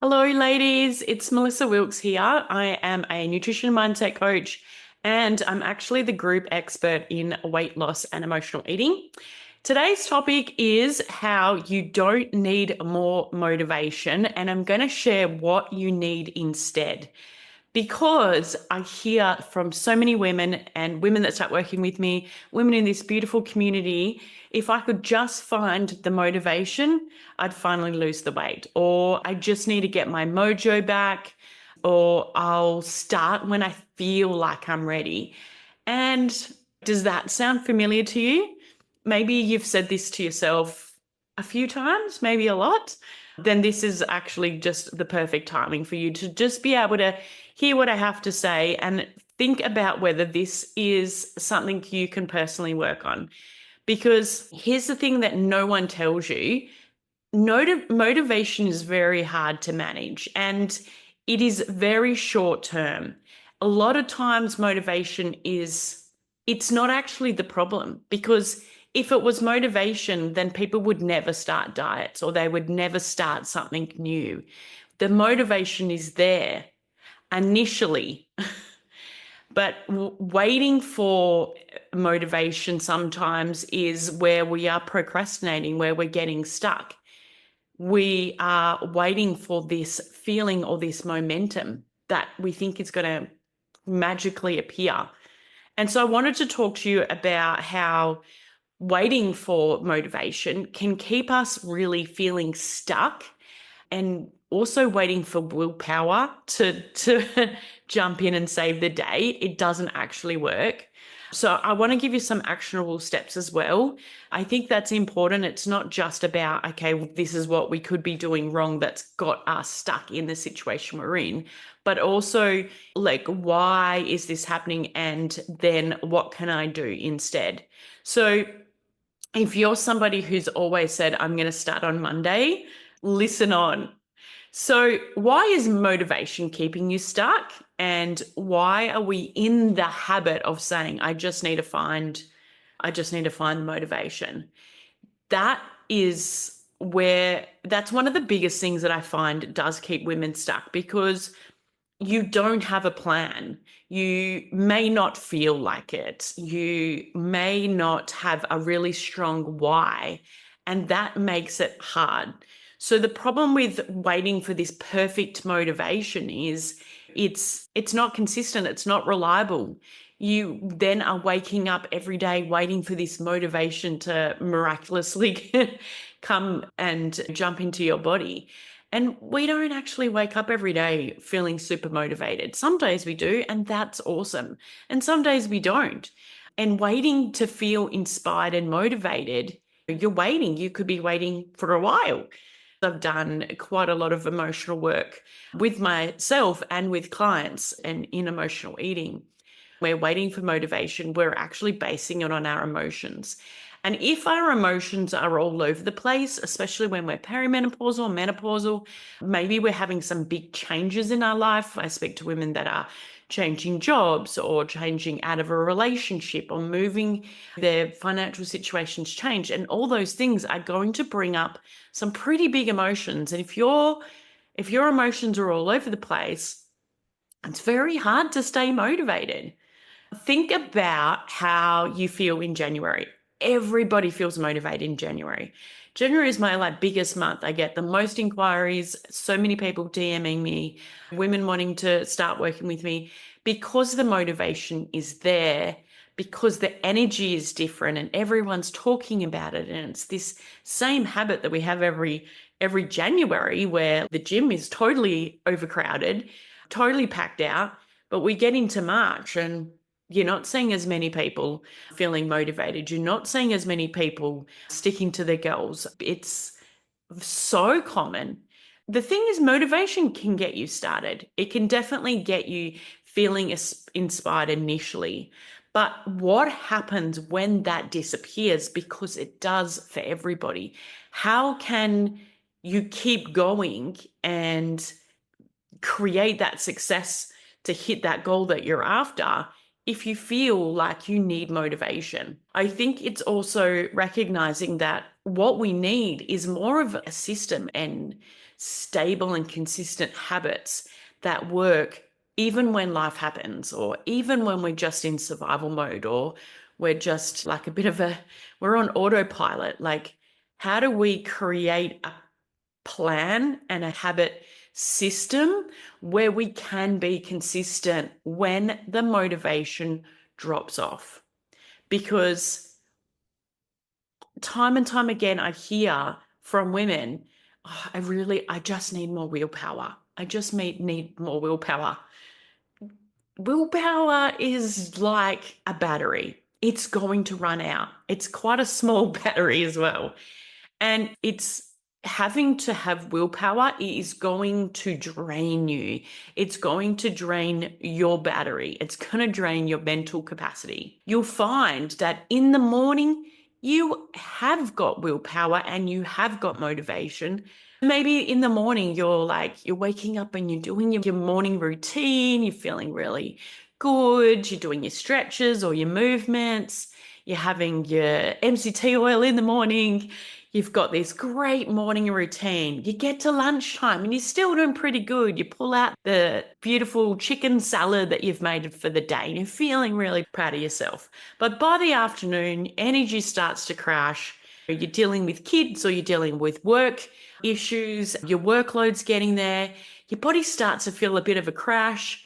Hello, ladies. It's Melissa Wilkes here. I am a nutrition mindset coach, and I'm actually the group expert in weight loss and emotional eating. Today's topic is how you don't need more motivation, and I'm going to share what you need instead. Because I hear from so many women and women that start working with me, women in this beautiful community, if I could just find the motivation, I'd finally lose the weight, or I just need to get my mojo back, or I'll start when I feel like I'm ready. And does that sound familiar to you? Maybe you've said this to yourself a few times, maybe a lot. Then this is actually just the perfect timing for you to just be able to hear what I have to say and think about whether this is something you can personally work on. Because here's the thing that no one tells you. Motivation is very hard to manage and it is very short term. A lot of times it's not actually the problem, because if it was motivation, then people would never start diets or they would never start something new. The motivation is there initially, but waiting for motivation sometimes is where we are procrastinating, where we're getting stuck. We are waiting for this feeling or this momentum that we think is going to magically appear. And so I wanted to talk to you about how waiting for motivation can keep us really feeling stuck, and also waiting for willpower to jump in and save the day. It doesn't actually work. So I want to give you some actionable steps as well. I think that's important. It's not just about, okay, well, this is what we could be doing wrong that's got us stuck in the situation we're in, but also like, why is this happening? And then what can I do instead? So if you're somebody who's always said, I'm going to start on Monday, listen on. So why is motivation keeping you stuck? And why are we in the habit of saying, I just need to find the motivation? That's one of the biggest things that I find does keep women stuck, because you don't have a plan. You may not feel like it. You may not have a really strong why, and that makes it hard. So the problem with waiting for this perfect motivation is it's not consistent, it's not reliable. You then are waking up every day waiting for this motivation to miraculously come and jump into your body. And we don't actually wake up every day feeling super motivated. Some days we do, and that's awesome. And some days we don't. And waiting to feel inspired and motivated, you're waiting. You could be waiting for a while. I've done quite a lot of emotional work with myself and with clients and in emotional eating. We're waiting for motivation. We're actually basing it on our emotions. And if our emotions are all over the place, especially when we're perimenopausal, menopausal, maybe we're having some big changes in our life. I speak to women that are changing jobs or changing out of a relationship or moving, their financial situations change. And all those things are going to bring up some pretty big emotions. And if your emotions are all over the place, it's very hard to stay motivated. Think about how you feel in January. Everybody feels motivated in January. January is my biggest month. I get the most inquiries, so many people DMing me, women wanting to start working with me, because the motivation is there, because the energy is different and everyone's talking about it. And it's this same habit that we have every January, where the gym is totally overcrowded, totally packed out, but we get into March and you're not seeing as many people feeling motivated. You're not seeing as many people sticking to their goals. It's so common. The thing is, motivation can get you started. It can definitely get you feeling inspired initially. But what happens when that disappears? Because it does for everybody. How can you keep going and create that success to hit that goal that you're after if you feel like you need motivation. I think it's also recognizing that what we need is more of a system and stable and consistent habits that work even when life happens, or even when we're just in survival mode, or we're just like we're on autopilot. Like, how do we create a plan and a habit system where we can be consistent when the motivation drops off? Because time and time again, I hear from women, "Oh, I just need more willpower. I just need more willpower." Willpower is like a battery. It's going to run out. It's quite a small battery as well. And it's having to have willpower is going to drain you. It's going to drain your battery. It's going to drain your mental capacity. You'll find that in the morning, you have got willpower and you have got motivation. Maybe in the morning, you're waking up and you're doing your morning routine, you're feeling really good, you're doing your stretches or your movements, you're having your MCT oil in the morning, you've got this great morning routine. You get to lunchtime and you're still doing pretty good. You pull out the beautiful chicken salad that you've made for the day and you're feeling really proud of yourself. But by the afternoon, energy starts to crash. You're dealing with kids or you're dealing with work issues, your workload's getting there, your body starts to feel a bit of a crash.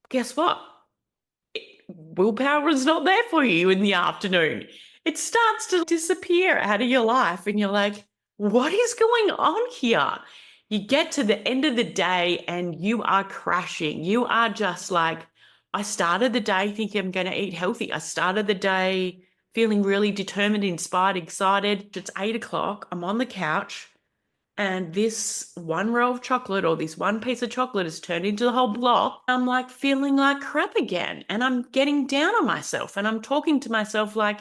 Guess what? Willpower is not there for you in the afternoon. It starts to disappear out of your life and you're like, what is going on here? You get to the end of the day and you are crashing. You are just like, I started the day thinking I'm going to eat healthy. I started the day feeling really determined, inspired, excited. It's 8 o'clock. I'm on the couch and this one row of chocolate or this one piece of chocolate has turned into the whole block. I'm like feeling like crap again. And I'm getting down on myself and I'm talking to myself like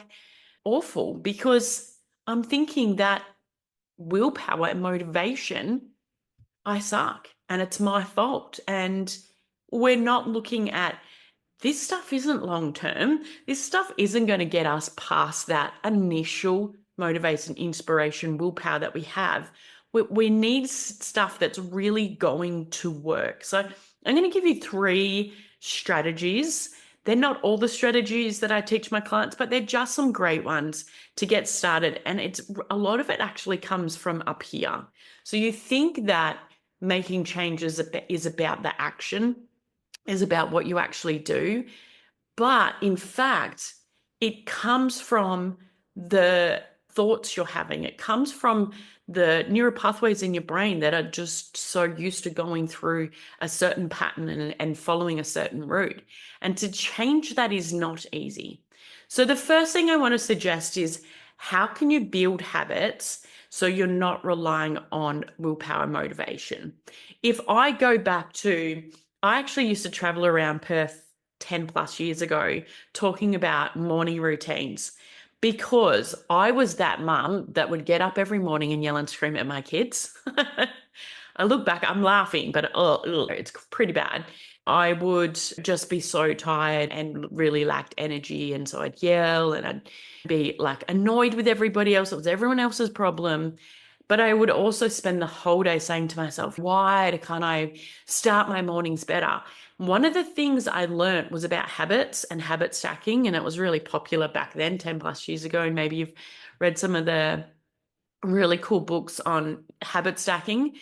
awful, because I'm thinking that willpower and motivation, I suck and it's my fault. And we're not looking at this stuff isn't long term. This stuff isn't going to get us past that initial motivation, inspiration, willpower that we have. We need stuff that's really going to work. So I'm going to give you 3 strategies. They're not all the strategies that I teach my clients, but they're just some great ones to get started. And a lot of it actually comes from up here. So you think that making changes is about the action, is about what you actually do. But in fact, it comes from the thoughts you're having. It comes from the neural pathways in your brain that are just so used to going through a certain pattern and following a certain route. And to change that is not easy. So the first thing I want to suggest is, how can you build habits so you're not relying on willpower motivation? If I go back to, I actually used to travel around Perth 10 plus years ago talking about morning routines, because I was that mum that would get up every morning and yell and scream at my kids. I look back, I'm laughing, but it's pretty bad. I would just be so tired and really lacked energy. And so I'd yell and I'd be like annoyed with everybody else. It was everyone else's problem. But I would also spend the whole day saying to myself, why can't I start my mornings better? One of the things I learned was about habits and habit stacking, and it was really popular back then, 10 plus years ago. And maybe you've read some of the really cool books on habit stacking.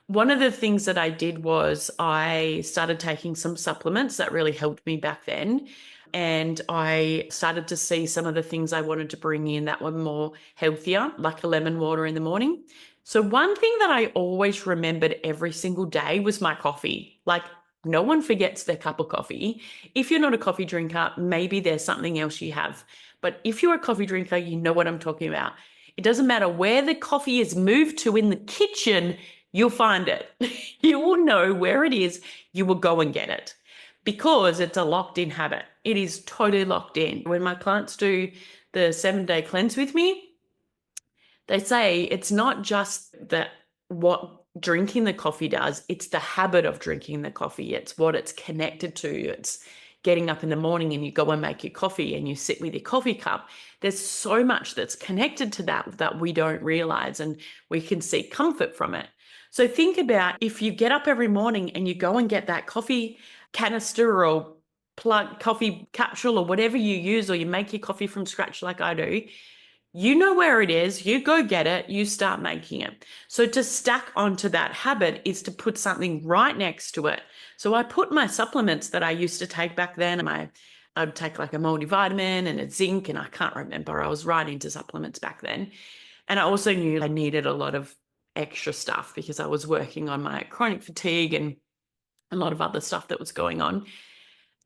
One of the things that I did was I started taking some supplements that really helped me back then. And I started to see some of the things I wanted to bring in that were more healthier, like a lemon water in the morning. So one thing that I always remembered every single day was my coffee. Like, no one forgets their cup of coffee. If you're not a coffee drinker, maybe there's something else you have. But if you're a coffee drinker, you know what I'm talking about. It doesn't matter where the coffee is moved to in the kitchen, you'll find it. You will know where it is. You will go and get it, because it's a locked in habit. It is totally locked in. When my clients do the 7-day cleanse with me, they say it's not just that what drinking the coffee does, it's the habit of drinking the coffee. It's what it's connected to. It's getting up in the morning and you go and make your coffee and you sit with your coffee cup. There's so much that's connected to that we don't realize, and we can seek comfort from it. So think about if you get up every morning and you go and get that coffee canister or plug coffee capsule or whatever you use, or you make your coffee from scratch like I do, you know where it is, you go get it, you start making it. So to stack onto that habit is to put something right next to it. So I put my supplements that I used to take back then, I'd take like a multivitamin and a zinc, and I can't remember, I was right into supplements back then. And I also knew I needed a lot of extra stuff because I was working on my chronic fatigue and a lot of other stuff that was going on.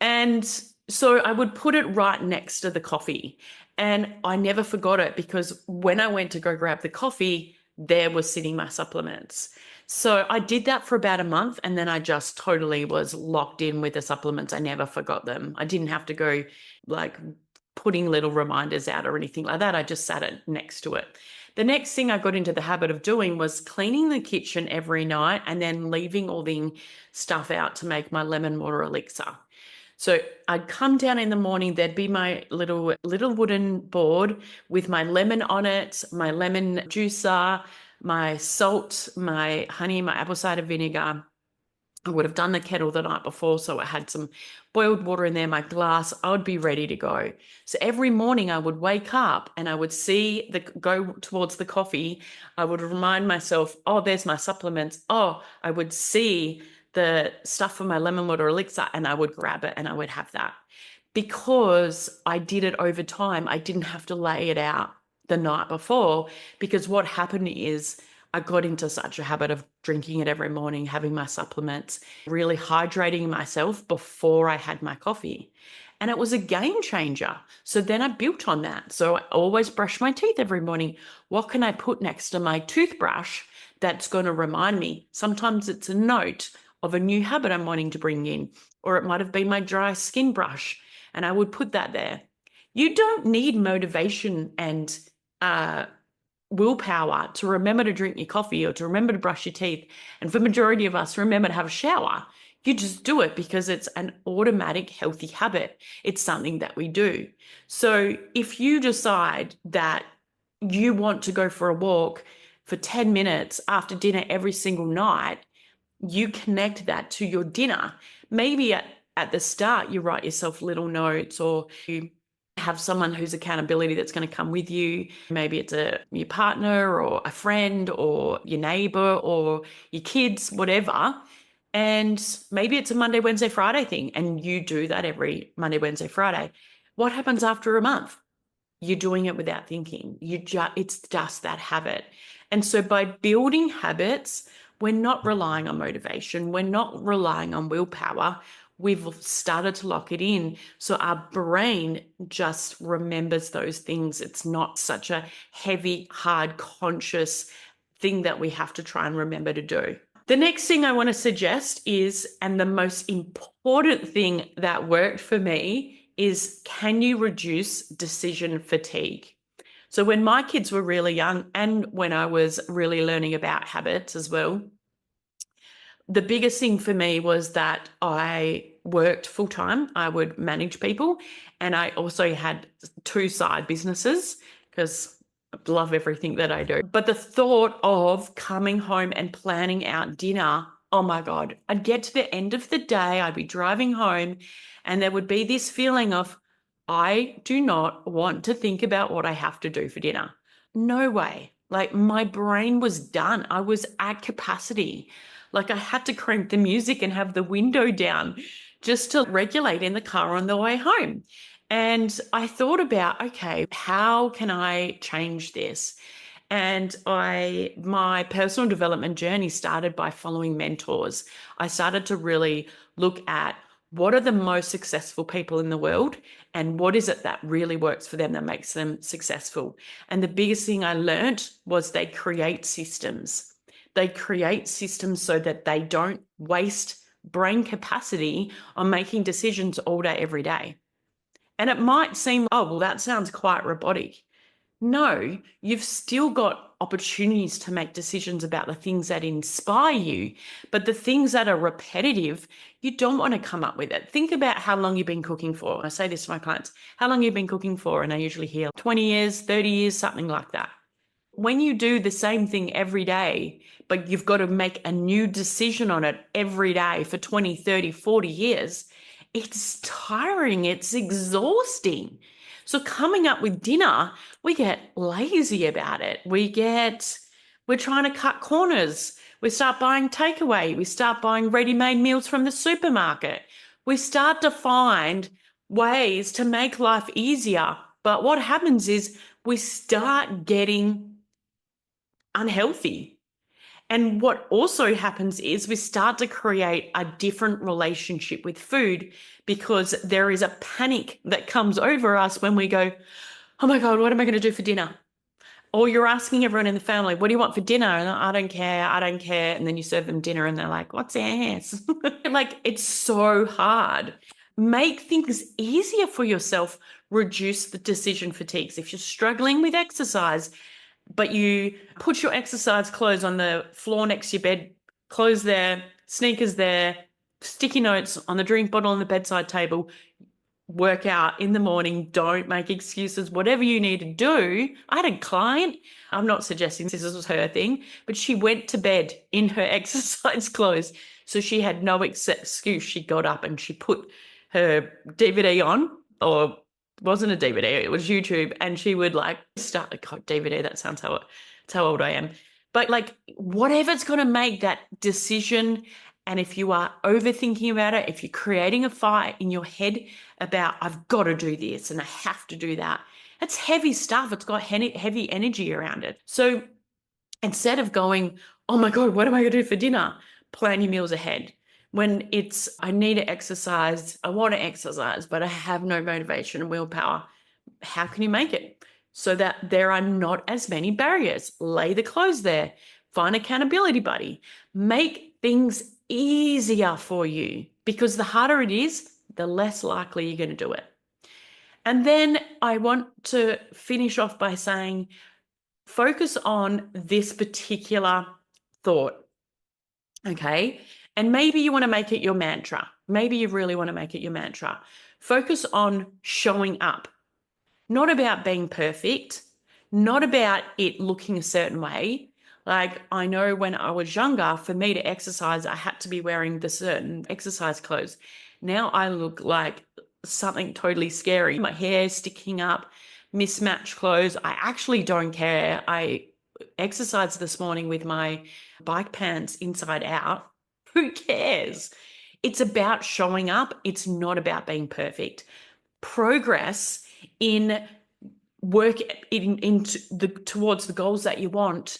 And so I would put it right next to the coffee. And I never forgot it, because when I went to go grab the coffee, there was sitting my supplements. So I did that for about a month, and then I just totally was locked in with the supplements. I never forgot them. I didn't have to go like putting little reminders out or anything like that. I just sat it next to it. The next thing I got into the habit of doing was cleaning the kitchen every night and then leaving all the stuff out to make my lemon water elixir. So I'd come down in the morning, there'd be my little wooden board with my lemon on it, my lemon juicer, my salt, my honey, my apple cider vinegar. I would have done the kettle the night before, so I had some boiled water in there, my glass. I would be ready to go. So every morning I would wake up and I would go towards the coffee. I would remind myself, oh, there's my supplements. Oh, I would see the stuff for my lemon water elixir, and I would grab it and I would have that. Because I did it over time, I didn't have to lay it out the night before, because what happened is I got into such a habit of drinking it every morning, having my supplements, really hydrating myself before I had my coffee. And it was a game changer. So then I built on that. So I always brush my teeth every morning. What can I put next to my toothbrush that's going to remind me? Sometimes it's a note of a new habit I'm wanting to bring in, or it might have been my dry skin brush, and I would put that there. You don't need motivation and willpower to remember to drink your coffee or to remember to brush your teeth. And for the majority of us, remember to have a shower. You just do it because it's an automatic healthy habit. It's something that we do. So if you decide that you want to go for a walk for 10 minutes after dinner every single night, you connect that to your dinner. Maybe at the start, you write yourself little notes, or you have someone who's accountability that's going to come with you. Maybe it's your partner or a friend or your neighbor or your kids, whatever. And maybe it's a Monday, Wednesday, Friday thing, and you do that every Monday, Wednesday, Friday. What happens after a month? You're doing it without thinking. It's just that habit. And so by building habits, we're not relying on motivation. We're not relying on willpower. We've started to lock it in. So our brain just remembers those things. It's not such a heavy, hard, conscious thing that we have to try and remember to do. The next thing I want to suggest is, and the most important thing that worked for me, is can you reduce decision fatigue? So when my kids were really young, and when I was really learning about habits as well, the biggest thing for me was that I worked full time. I would manage people, and I also had 2 side businesses because I love everything that I do. But the thought of coming home and planning out dinner, oh my God, I'd get to the end of the day, I'd be driving home, and there would be this feeling of, I do not want to think about what I have to do for dinner. No way. Like, my brain was done. I was at capacity. Like, I had to crank the music and have the window down just to regulate in the car on the way home. And I thought about, okay, how can I change this? And my personal development journey started by following mentors. I started to really look at what are the most successful people in the world, and what is it that really works for them that makes them successful. And the biggest thing I learned was they create systems. They create systems so that they don't waste brain capacity on making decisions all day, every day. And it might seem, oh, well, that sounds quite robotic. No, you've still got opportunities to make decisions about the things that inspire you. But the things that are repetitive, you don't want to come up with it. Think about how long you've been cooking for. I say this to my clients, how long you've been cooking for? And I usually hear 20 years, 30 years, something like that. When you do the same thing every day, but you've got to make a new decision on it every day for 20, 30, 40 years, it's tiring, it's exhausting. So coming up with dinner, we get lazy about it. We're trying to cut corners. We start buying takeaway. We start buying ready-made meals from the supermarket. We start to find ways to make life easier. But what happens is we start getting unhealthy. And what also happens is we start to create a different relationship with food because there is a panic that comes over us when we go, oh my God, what am I going to do for dinner? Or you're asking everyone in the family, what do you want for dinner? And I don't care, I don't care. And then you serve them dinner and they're like, what's ass? Like, it's so hard. Make things easier for yourself. Reduce the decision fatigues. If you're struggling with exercise, but you put your exercise clothes on the floor next to your bed, clothes there, sneakers there, sticky notes on the drink bottle on the bedside table, work out in the morning, don't make excuses, whatever you need to do. I had a client, I'm not suggesting this was her thing, but she went to bed in her exercise clothes. So she had no excuse. She got up and she put her DVD on, or wasn't a DVD, it was YouTube, and she would like start, God, DVD, that's how old I am. But like, whatever's going to make that decision. And if you are overthinking about it, if you're creating a fight in your head about, I've got to do this and I have to do that, it's heavy stuff. It's got heavy energy around it. So instead of going, oh my God, what am I going to do for dinner? Plan your meals ahead. When it's, I need to exercise, I want to exercise, but I have no motivation and willpower, how can you make it so that there are not as many barriers? Lay the clothes there, find accountability buddy, make things easier for you, because the harder it is, the less likely you're going to do it. And then I want to finish off by saying, focus on this particular thought, okay? And maybe you want to make it your mantra. Maybe you really want to make it your mantra. Focus on showing up, not about being perfect, not about it looking a certain way. Like, I know when I was younger, for me to exercise, I had to be wearing the certain exercise clothes. Now I look like something totally scary. My hair sticking up, mismatched clothes. I actually don't care. I exercised this morning with my bike pants inside out. Who cares? It's about showing up. It's not about being perfect. Progress in work towards the goals that you want,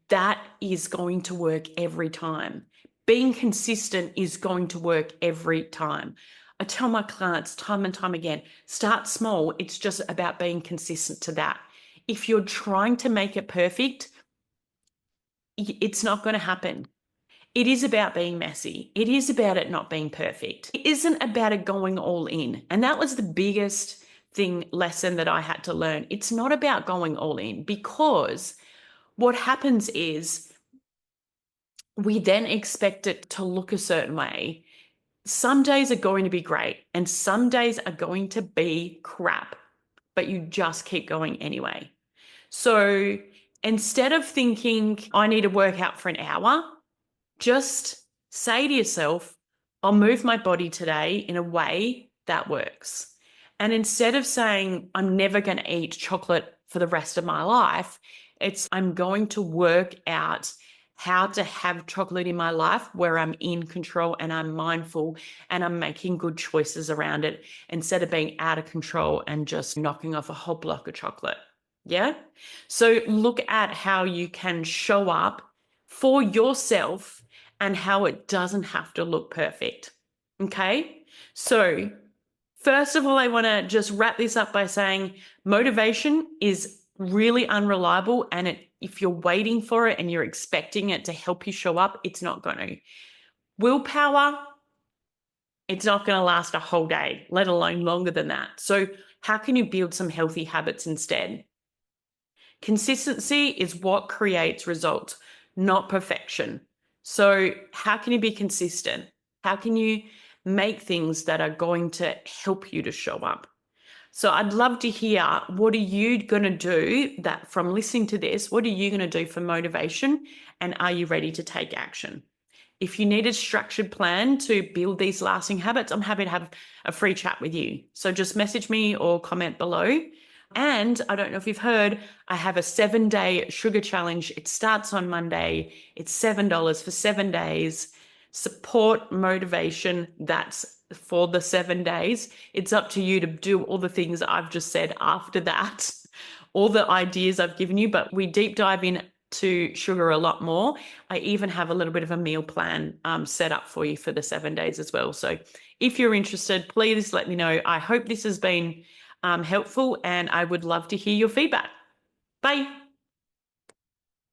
that is going to work every time. Being consistent is going to work every time. I tell my clients time and time again, start small. It's just about being consistent to that. If you're trying to make it perfect, it's not going to happen. It is about being messy. It is about it not being perfect. It isn't about it going all in. And that was the biggest lesson that I had to learn. It's not about going all in, because what happens is we then expect it to look a certain way. Some days are going to be great and some days are going to be crap, but you just keep going anyway. So instead of thinking, I need to work out for an hour, just say to yourself, I'll move my body today in a way that works. And instead of saying, I'm never going to eat chocolate for the rest of my life, it's, I'm going to work out how to have chocolate in my life where I'm in control and I'm mindful and I'm making good choices around it, instead of being out of control and just knocking off a whole block of chocolate. Yeah. So look at how you can show up for yourself and how it doesn't have to look perfect. Okay. So first of all, I want to just wrap this up by saying motivation is really unreliable, and if you're waiting for it and you're expecting it to help you show up, it's not going to. Willpower, it's not going to last a whole day, let alone longer than that. So how can you build some healthy habits instead? Consistency is what creates results, not perfection. So, how can you be consistent? How can you make things that are going to help you to show up? So, I'd love to hear, what are you going to do that from listening to this? What are you going to do for motivation? And are you ready to take action? If you need a structured plan to build these lasting habits, I'm happy to have a free chat with you. So just message me or comment below. And I don't know if you've heard, I have a 7-day sugar challenge. It starts on Monday. It's $7 for 7 days. Support motivation. That's for the 7 days. It's up to you to do all the things I've just said after that, all the ideas I've given you, but we deep dive in to sugar a lot more. I even have a little bit of a meal plan set up for you for the 7 days as well. So if you're interested, please let me know. I hope this has been helpful, and I would love to hear your feedback. Bye.